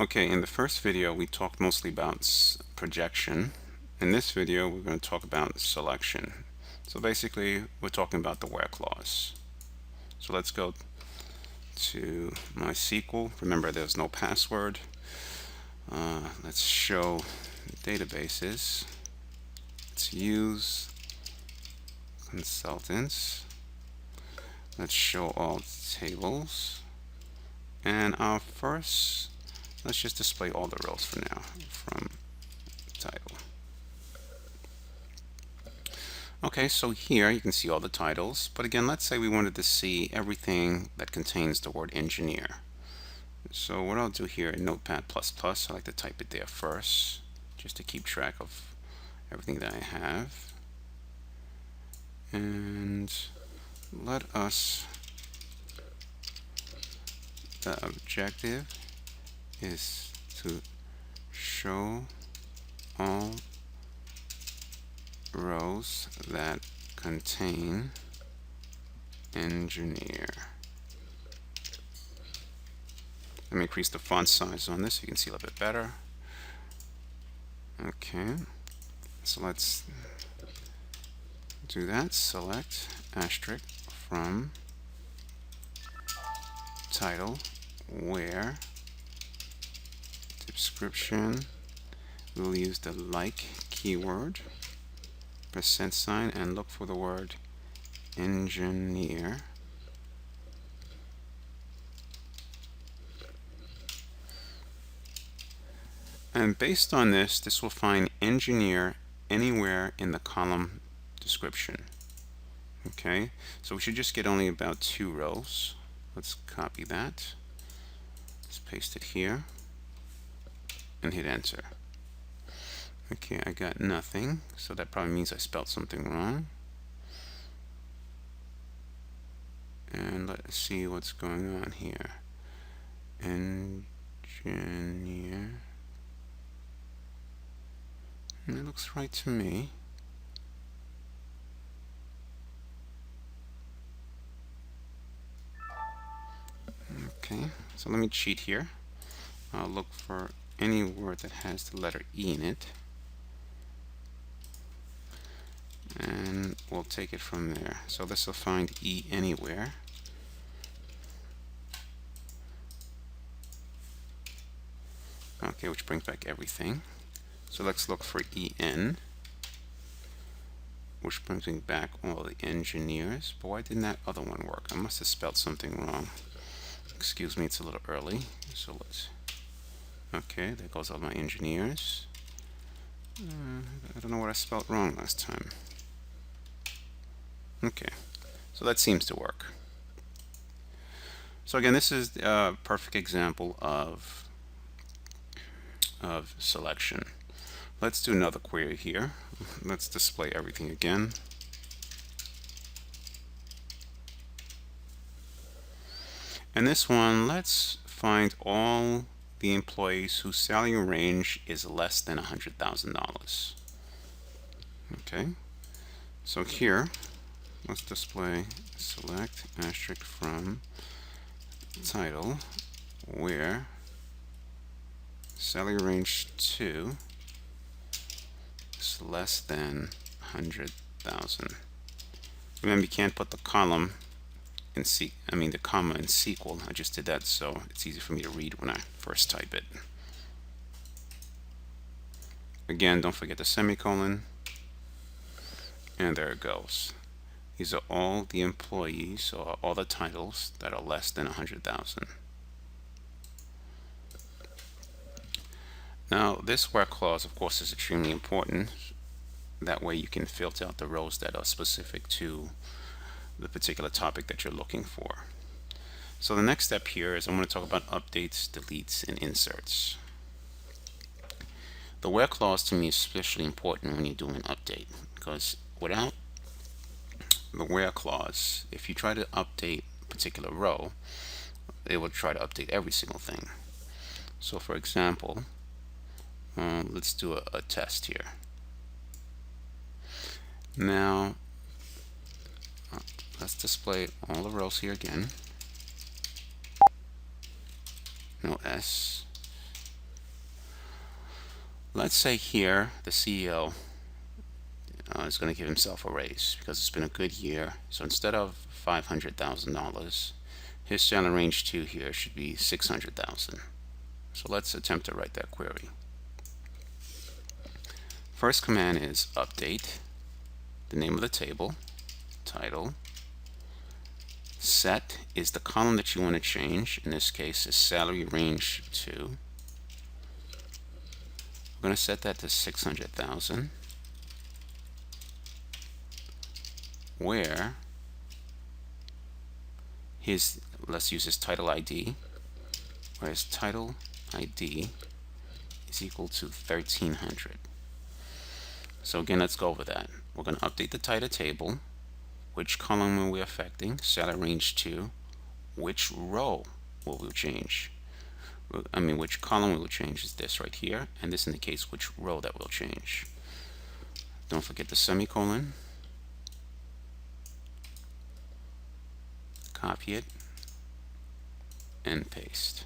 Okay, in the first video we talked mostly about projection. In this video we're going to talk about selection. So basically we're talking about the where clause. So let's go to MySQL. Remember there's no password. Let's show databases. Let's use consultants. Let's show all tables. And let's just display all the rows for now from title. Okay, so here you can see all the titles, but again, let's say we wanted to see everything that contains the word engineer. So what I'll do here in Notepad++, I like to type it there first, just to keep track of everything that I have. And the objective is to show all rows that contain engineer. Let me increase the font size on this so you can see a little bit better. Okay, so let's do that. Select asterisk from title where description. We'll use the like keyword, %, and look for the word engineer. And based on this will find engineer anywhere in the column description. Okay, so we should just get only about 2 rows. Let's copy that. Let's paste it here and hit enter. Okay, I got nothing, so that probably means I spelled something wrong. And let's see what's going on here. Engineer. And it looks right to me. Okay, so let me cheat here. I'll look for any word that has the letter E in it. And we'll take it from there. So this will find E anywhere. Okay, which brings back everything. So let's look for EN, which brings me back all the engineers. But why didn't that other one work? I must have spelled something wrong. Excuse me, it's a little early. So okay, there goes all my engineers. I don't know what I spelled wrong last time. Okay, so that seems to work. So again, this is a perfect example of selection. Let's do another query here. Let's display everything again. And this one, let's find all the employees whose salary range is less than $100,000. Okay, so here, let's display select asterisk from title where salary range 2 is less than 100,000. Remember, you can't put the column in the comma in SQL. I just did that so it's easy for me to read when I first type it. Again, don't forget the semicolon. And there it goes. These are all the employees, or all the titles that are less than 100,000. Now, this where clause, of course, is extremely important. That way you can filter out the rows that are specific to the particular topic that you're looking for. So the next step here is I'm going to talk about updates, deletes, and inserts. The where clause to me is especially important when you do an update, because without the where clause, if you try to update a particular row, it will try to update every single thing. So for example, let's do a test here. Now let's display all the rows here again. No S, Let's say here the CEO is going to give himself a raise because it's been a good year. So instead of $500,000, his salary range 2 here should be $600,000. So let's attempt to write that query. First command is update, the name of the table, title. Set is the column that you want to change. In this case, is salary range 2. We're going to set that to 600,000, where let's use his title ID, where his title ID is equal to 1300. So again, let's go over that. We're going to update the title table. Which column are we affecting? Salary range 2. Which row will we change? Which column we will change is this right here, and this indicates which row that will change. Don't forget the semicolon. Copy it and paste.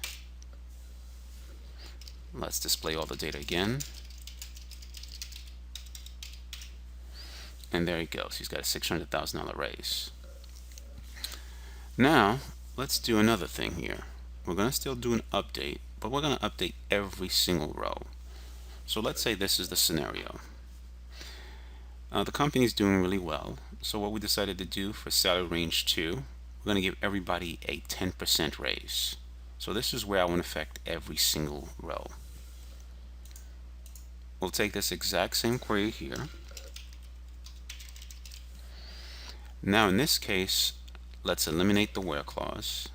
Let's display all the data again. And there he goes. He's got a $600,000 raise. Now, let's do another thing here. We're going to still do an update, but we're going to update every single row. So let's say this is the scenario. The company is doing really well. So what we decided to do for salary range 2, we're going to give everybody a 10% raise. So this is where I want to affect every single row. We'll take this exact same query here. Now in this case, let's eliminate the where clause.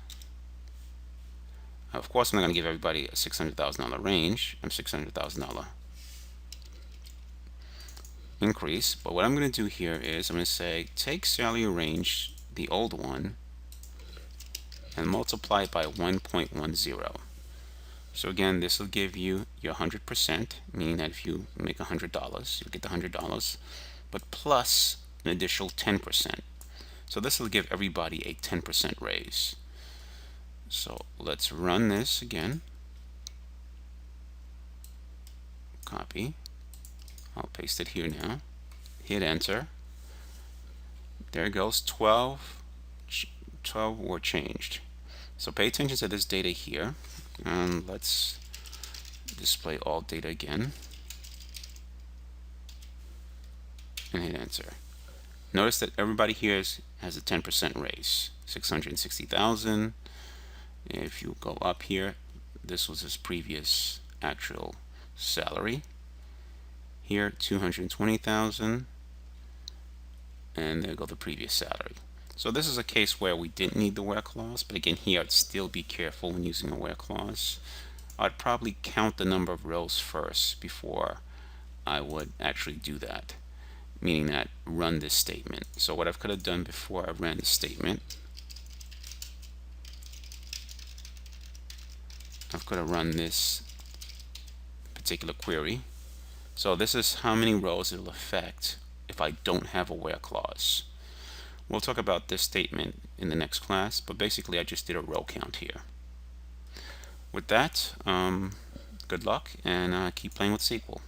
Of course, I'm not going to give everybody a $600,000 range. I'm $600,000 increase. But what I'm going to do here is I'm going to say take salary range, the old one, and multiply it by 1.10. So again, this will give you your 100%, meaning that if you make $100, you'll get the $100, but plus an additional 10%. So this will give everybody a 10% raise. So let's run this again. Copy. I'll paste it here now. Hit enter. There it goes. 12 were changed. So pay attention to this data here. And let's display all data again. And hit enter. Notice that everybody here has a 10% raise. 660,000. If you go up here, this was his previous actual salary. Here, 220,000, and there go the previous salary. So this is a case where we didn't need the where clause, but again, here I'd still be careful when using a where clause. I'd probably count the number of rows first before I would actually do that, meaning that run this statement. So what I could have done before I ran this statement, I could have run this particular query. So this is how many rows it will affect if I don't have a where clause. We'll talk about this statement in the next class, but basically I just did a row count here. With that, good luck and keep playing with SQL.